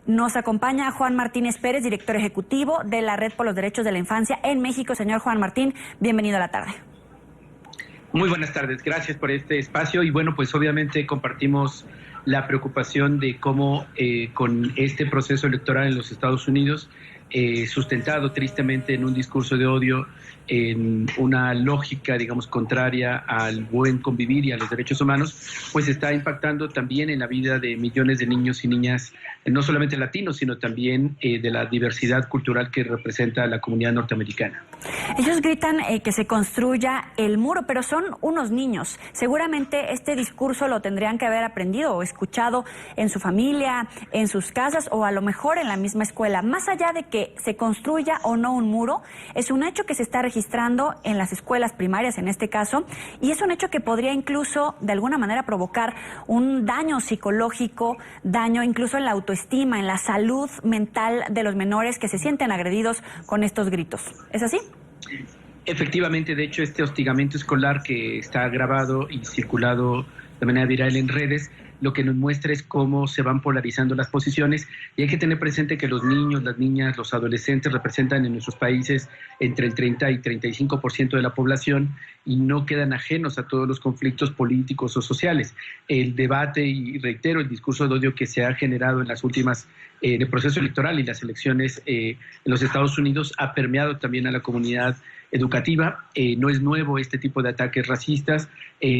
Nos acompaña Juan Martínez Pérez, director ejecutivo de la Red por los Derechos de la Infancia en México. Señor Juan Martín, bienvenido a la tarde. Muy buenas tardes, gracias por este espacio y bueno, pues obviamente compartimos la preocupación de cómo con este proceso electoral en los Estados Unidos, sustentado tristemente en un discurso de odio, en una lógica, digamos, contraria al buen convivir y a los derechos humanos, pues está impactando también en la vida de millones de niños y niñas, no solamente latinos, sino también de la diversidad cultural que representa la comunidad norteamericana. Ellos gritan que se construya el muro, pero son unos niños. Seguramente este discurso lo tendrían que haber aprendido o escuchado en su familia, en sus casas o a lo mejor en la misma escuela. Más allá de que se construya o no un muro, es un hecho que se está registrando en las escuelas primarias en este caso, y es un hecho que podría incluso de alguna manera provocar un daño psicológico, daño incluso en la autoestima, en la salud mental de los menores que se sienten agredidos con estos gritos. ¿Es así? Efectivamente, de hecho, este hostigamiento escolar que está grabado y circulado de manera viral en redes, lo que nos muestra es cómo se van polarizando las posiciones, y hay que tener presente que los niños, las niñas, los adolescentes representan en nuestros países entre el 30 y 35% de la población y no quedan ajenos a todos los conflictos políticos o sociales. El debate, y reitero, el discurso de odio que se ha generado en las últimas, en el proceso electoral y las elecciones en los Estados Unidos ha permeado también a la comunidad educativa. No es nuevo este tipo de ataques racistas.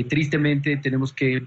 Tristemente tenemos que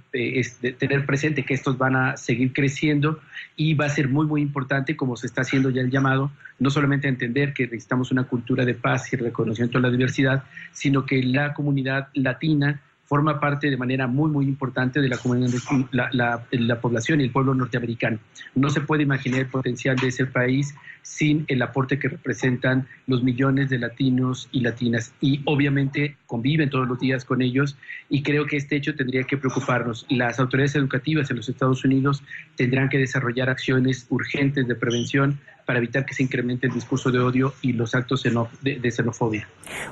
tener presente que estos van a seguir creciendo y va a ser muy, muy importante, como se está haciendo ya el llamado, no solamente a entender que necesitamos una cultura de paz y reconocimiento de la diversidad, sino que la comunidad latina forma parte de manera muy, muy importante de la comunidad, la población y el pueblo norteamericano. No se puede imaginar el potencial de ese país sin el aporte que representan los millones de latinos y latinas. Y obviamente conviven todos los días con ellos, y creo que este hecho tendría que preocuparnos. Las autoridades educativas en los Estados Unidos tendrán que desarrollar acciones urgentes de prevención para evitar que se incremente el discurso de odio y los actos de xenofobia.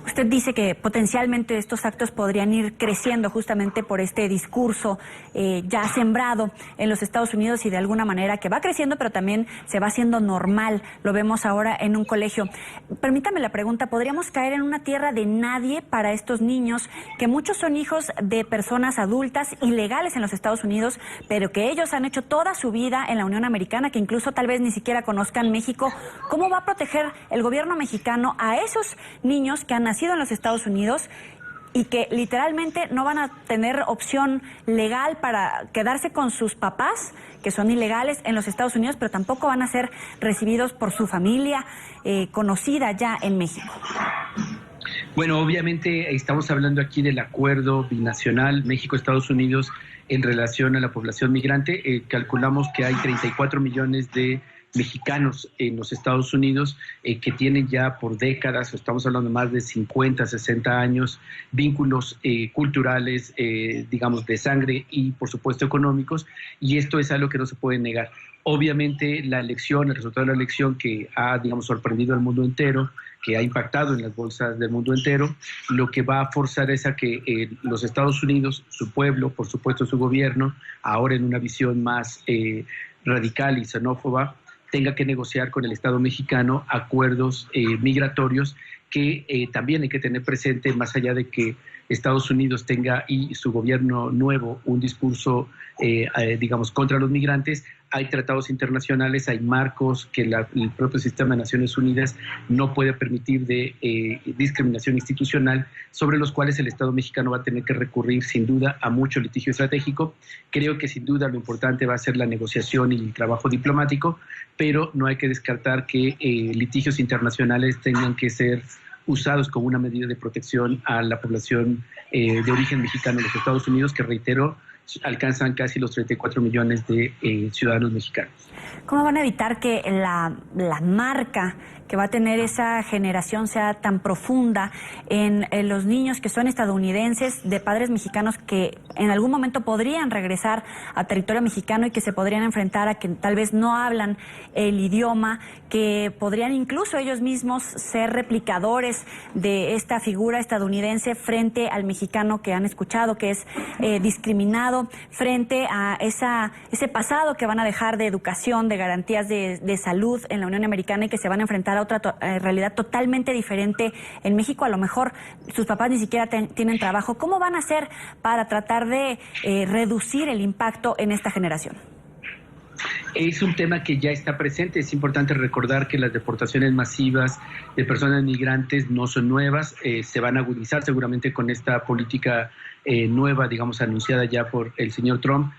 Usted dice que potencialmente estos actos podrían ir creciendo justamente por este discurso ya sembrado en los Estados Unidos y de alguna manera que va creciendo, pero también se va haciendo normal. Lo vemos ahora en un colegio. Permítame la pregunta, ¿podríamos caer en una tierra de nadie para estos niños, que muchos son hijos de personas adultas ilegales en los Estados Unidos, pero que ellos han hecho toda su vida en la Unión Americana, que incluso tal vez ni siquiera conozcan México? ¿Cómo va a proteger el gobierno mexicano a esos niños que han nacido en los Estados Unidos y que literalmente no van a tener opción legal para quedarse con sus papás, que son ilegales en los Estados Unidos, pero tampoco van a ser recibidos por su familia conocida ya en México? Bueno, obviamente estamos hablando aquí del acuerdo binacional México-Estados Unidos en relación a la población migrante. Calculamos que hay 34 millones de mexicanos en los Estados Unidos que tienen ya por décadas, estamos hablando de más de 50, 60 años, vínculos culturales, digamos, de sangre y por supuesto económicos, y esto es algo que no se puede negar. Obviamente la elección, el resultado de la elección que ha, digamos, sorprendido al mundo entero, que ha impactado en las bolsas del mundo entero, lo que va a forzar es a que los Estados Unidos, su pueblo, por supuesto su gobierno, ahora en una visión más radical y xenófoba, tenga que negociar con el Estado mexicano acuerdos migratorios que también hay que tener presente, más allá de que Estados Unidos tenga y su gobierno nuevo un discurso, digamos, contra los migrantes. Hay tratados internacionales, hay marcos que el propio sistema de Naciones Unidas no puede permitir de discriminación institucional, sobre los cuales el Estado mexicano va a tener que recurrir sin duda a mucho litigio estratégico. Creo que sin duda lo importante va a ser la negociación y el trabajo diplomático, pero no hay que descartar que litigios internacionales tengan que ser usados como una medida de protección a la población de origen mexicano en los Estados Unidos, que reitero, alcanzan casi los 34 millones de ciudadanos mexicanos. ¿Cómo van a evitar que la marca que va a tener esa generación sea tan profunda en los niños que son estadounidenses, de padres mexicanos que en algún momento podrían regresar a territorio mexicano y que se podrían enfrentar a que tal vez no hablan el idioma, que podrían incluso ellos mismos ser replicadores de esta figura estadounidense frente al mexicano que han escuchado, que es discriminado enfrentado frente a ese pasado que van a dejar de educación, de garantías de salud en la Unión Americana y que se van a enfrentar a otra realidad totalmente diferente en México? A lo mejor sus papás ni siquiera tienen trabajo. ¿Cómo van a hacer para tratar de reducir el impacto en esta generación? Es un tema que ya está presente. Es importante recordar que las deportaciones masivas de personas migrantes no son nuevas, se van a agudizar seguramente con esta política nueva, digamos, anunciada ya por el señor Trump,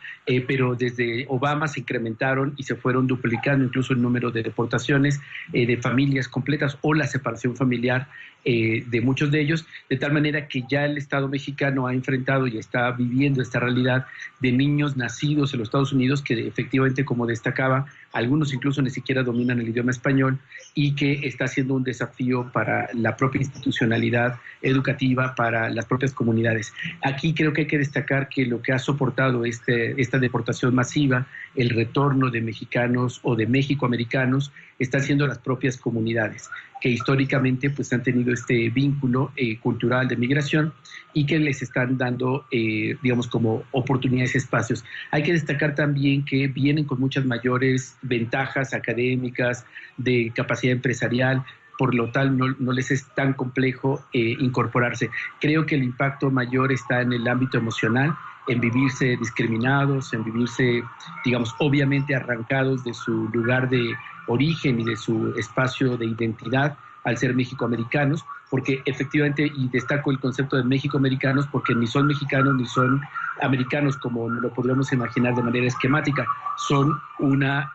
pero desde Obama se incrementaron y se fueron duplicando incluso el número de deportaciones de familias completas o la separación familiar de muchos de ellos, de tal manera que ya el Estado mexicano ha enfrentado y está viviendo esta realidad de niños nacidos en los Estados Unidos que efectivamente, como destacaba, algunos incluso ni siquiera dominan el idioma español y que está siendo un desafío para la propia institucionalidad educativa, para las propias comunidades. Aquí creo que hay que destacar que lo que ha soportado esta deportación masiva, el retorno de mexicanos o de mexicoamericanos, están siendo las propias comunidades, que históricamente pues han tenido este vínculo cultural de migración y que les están dando, digamos, como oportunidades, espacios. Hay que destacar también que vienen con muchas mayores ventajas académicas, de capacidad empresarial, por lo tal no les es tan complejo incorporarse. Creo que el impacto mayor está en el ámbito emocional, en vivirse discriminados, en vivirse, digamos, obviamente arrancados de su lugar de origen y de su espacio de identidad al ser mexicoamericanos, porque efectivamente, y destaco el concepto de mexicoamericanos, porque ni son mexicanos ni son americanos como lo podríamos imaginar de manera esquemática, son una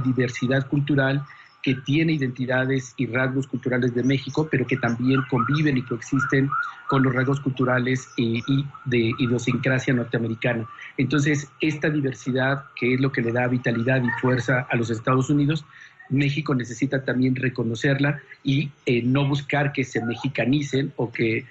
diversidad cultural que tiene identidades y rasgos culturales de México, pero que también conviven y coexisten con los rasgos culturales y de idiosincrasia norteamericana. Entonces, esta diversidad, que es lo que le da vitalidad y fuerza a los Estados Unidos, México necesita también reconocerla y no buscar que se mexicanicen o que,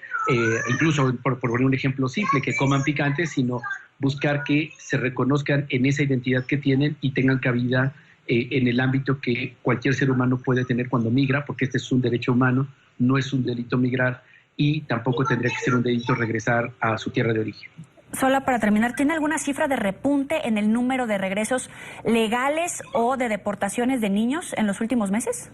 incluso por poner un ejemplo simple, que coman picante, sino buscar que se reconozcan en esa identidad que tienen y tengan cabida en el ámbito que cualquier ser humano puede tener cuando migra, porque este es un derecho humano, no es un delito migrar y tampoco tendría que ser un delito regresar a su tierra de origen. Solo para terminar, ¿tiene alguna cifra de repunte en el número de regresos legales o de deportaciones de niños en los últimos meses?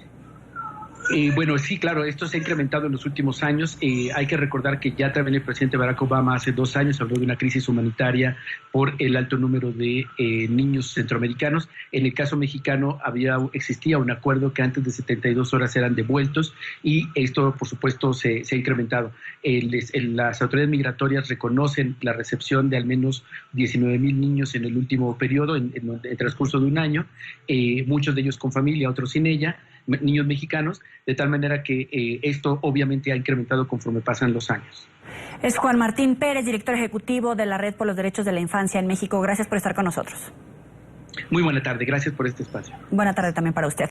Bueno, sí, claro, esto se ha incrementado en los últimos años. Hay que recordar que ya también el presidente Barack Obama hace 2 años habló de una crisis humanitaria por el alto número de niños centroamericanos. En el caso mexicano existía un acuerdo que antes de 72 horas eran devueltos y esto, por supuesto, se ha incrementado. Las autoridades migratorias reconocen la recepción de al menos 19,000 niños en el último periodo, en el transcurso de un año, muchos de ellos con familia, otros sin ella, niños mexicanos, de tal manera que esto obviamente ha incrementado conforme pasan los años. Es Juan Martín Pérez, director ejecutivo de la Red por los Derechos de la Infancia en México. Gracias por estar con nosotros. Muy buena tarde, gracias por este espacio. Buena tarde también para usted.